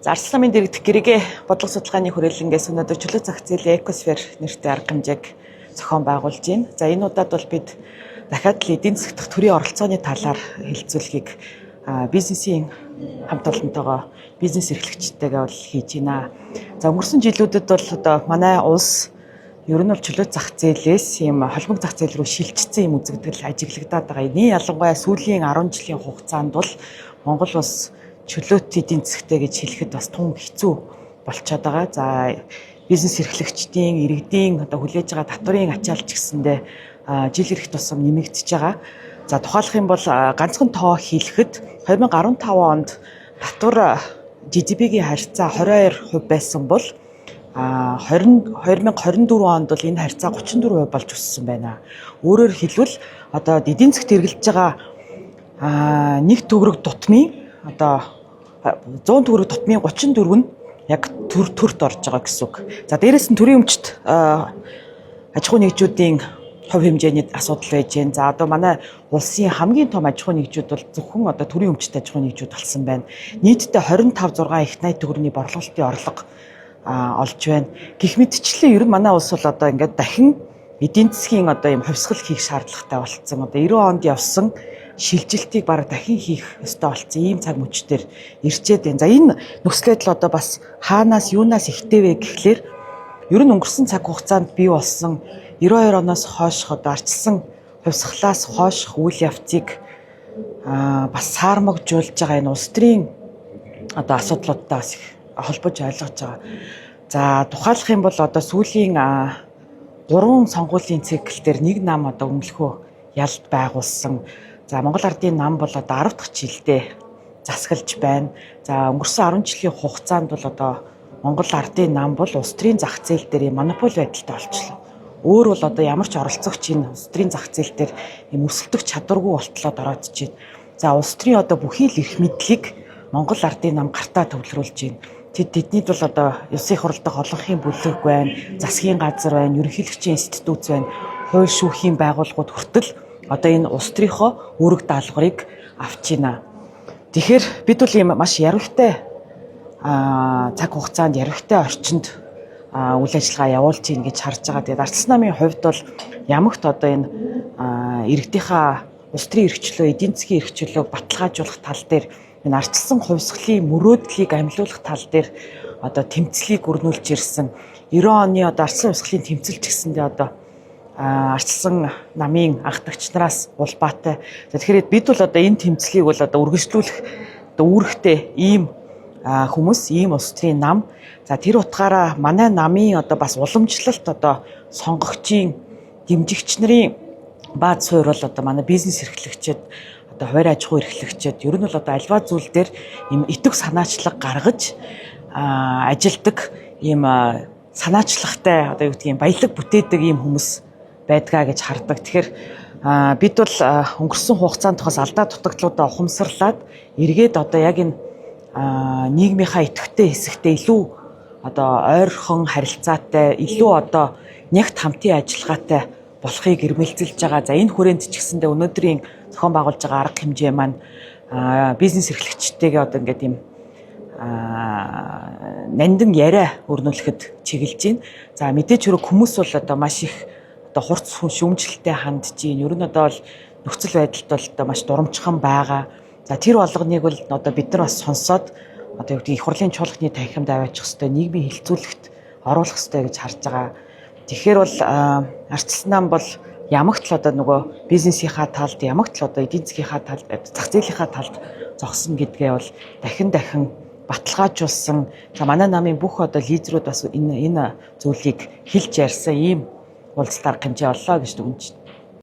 За Арслан намын дэргэдэх гэрээгээ бодлого судалгааны хүрээлэнгээс өнөөдөр чөлөө зах зээлийн экосфер нэртэй арга хэмжээг зохион байгуулж байна. За энэ удаад бол бид дахиад л эдийн засгт төрийн оролцооны талаар хэлэлцүүлэхийг бизнесийн хамт олонтойгоо бизнес эрхлэгчтэйгээ бол хийж байна. За өнгөрсөн жилүүдэд бол одоо манай улс ер нь бол чөлөө зах зээлээс ийм холбог зах зээл рүү шилжчихсэн юм үзэгдэл ажиглагдаад байгаа. Эний ялангуяа сүүлийн 10 жилийн хугацаанд бол Монгол улс чөлөөт эдийн засгтэй гэж хэлэхэд бас тун хэцүү болчиход байгаа. За бизнес эрхлэгчдийн, иргэдийн одоо хүлээж байгаа татврын ачаалт ч гэсэндээ жил ирэх тусам нэмэгдэж байгаа. За тухайлах юм бол ганцхан тоо хэлэхэд 2015 онд татвар GDP-гийн харьцаа 22% байсан бол 2024 онд бол энэ харьцаа 34% болж өссөн байна. Өөрөөр хэлбэл одоо эдийн засгт хэрэглэж байгаа нэг төгрөг дутмын одоо 100 төгрөг дутмын 34 нь яг төрт орж байгаа гэсэн үг. За дээрэс нь төрийн өмчт аж ахуй нэгжүүдийн хувь хэмжээний асуудал байж байна. За одоо манай улсын хамгийн том аж ахуй нэгжүүд бол зөвхөн одоо төрийн өмчт аж ахуй нэгжүүд болсон байна. Нийтдээ 25.6 их найт төгрөгийн борлуулалтын орлого олж байна. Гэх мэтчлэн ер нь манай улс бол одоо ингээд дахин эдийн засгийн одоо юм хувьсгал хийх шаардлагатай болцсон. Одоо 90 онд явсан шилжилтийг бараг дахин хийх ёстой болсон ийм цаг мөчтөр ирчээд байна. За энэ нөхцөлөд л одоо бас хаанаас юунаас ихтэйвэ гэхлээр ер нь өнгөрсөн цаг хугацаанд бий болсон 92 оноос хойш одоо арчилсан хувьсгалаас хойш үйл явцыг бас саармагжуулж байгаа энэ улс төрийн одоо асуудлуудтай бас их холбож ойлгож байгаа. За тухайлах юм бол одоо сүүлийн 3 сонгуулийн цикл дээр нэг нам одоо өмнөхөө ялд байгуулсан. За Монгол Ардын нам бол одоо 10 дахь жилдээ засаглаж байна. За өнгөрсөн 10 жилийн хугацаанд бол одоо Монгол Ардын нам бол улс төрийн зах зээл дээр монопол байдалтай болчихлоо. Өөр бол одоо ямар ч оролцогч энэ улс төрийн зах зээл дээр юм өсөлтөх чадваргүй болтлоод ороодж байна. За улс төрийн одоо бүхий л эрх мэдлийг Монгол Ардын нам гартаа төвлөрүүлж байна. Тэднийд бол одоо ёсын хурал дахь олонхын бүлэг байна, засгийн газар байна, ерөнхийлөгчийн институт байна, хууль шүүхийн байгууллагууд хүртэл одоо энэ улс төрийнхөө үүрэг даалгаврыг авч байна. Тэгэхээр бид бол ийм маш ярвигтай цаг хугацаанд ярвигтай орчинд үйл ажиллагаа явуулж ийн гэж харж байгаа. Тэгээд Арслан намын хувьд бол ямагт одоо энэ иргэдийнхаа улс төрийн эрхчлөө, эдийн засгийн эрхчлөөг баталгаажуулах тал дээр энэ арчилсан хувьсгалын мөрөөдлийг амьлуулах тал дээр одоо тэмцлийг өрнүүлж ирсэн. 90 оны одоо арчилсан хувьсгалын тэмцэл ч гэсэндээ одоо арчилсан намын анхдагч нараас улбаатай. Тэгэхээр бид бол одоо энэ тэмцлийг бол одоо үргэлжлүүлэх одоо үүрэгтэй ийм хүмүүс, ийм улс төрийн нам. За тэр утгаараа манай намын одоо бас уламжлалт одоо сонгогчийн дэмжигч нарын бааз суурь бол одоо манай бизнес эрхлэгчид одоо хувийн аж ахуй эрхлэгчид ер нь бол одоо альва зүйл дээр ийм итэг санаачлаг гаргаж ажилдаг ийм санаачлагтай одоо юу гэдгийг баялаг бүтээдэг ийм хүмүүс байдгаа гэж хардаг. Тэгэхээр бид бол өнгөрсөн хугацаанд тохиос алдаа дутагдлуудаа ухамсарлаад эргээд одоо яг энэ нийгмийнхаа идэвхтэй хэсэгтээ илүү одоо ойрхон харилцаатай, илүү одоо нягт хамтын ажиллагаатай болохыг эрмэлзэлж байгаа. За энэ хүрээнд ч гэсэндээ өнөөдрийн зохион байгуулж байгаа арга хэмжээ маань бизнес эрхлэгчтэйгээ одоо ингээд юм нандин яриа өрнүүлэхэд чиглэж байна. За мэдээж хэрэг хүмүүс бол одоо маш их одоо хурц шүүмжлэлтэй хандж байна. Ер нь одоо бол нөхцөл байдалд бол одоо маш дурамчхан байгаа. За тэр болгоныг бол одоо бид нар бас сонсоод одоо юу гэдэг их хурлын чуулганы танхимд аваачих хэвээр нийгмийн хилцүүлэгт оруулах хэвээр гэж харж байгаа. Тэгэхээр бол Арчилсан нам бол ямагт л одоо нөгөө бизнесийнхаа талд, ямагт л одоо эдийн засгийнхаа талд, зах зээлийнхаа талд зогсон гэдгээ бол дахин баталгаажуулсан. За манай намын бүх одоо лидерүүд бас энэ зүйлийг хэлж ярьсан ийм уулзалт арга хэмжээ оллоо гэж дүгнэж байна.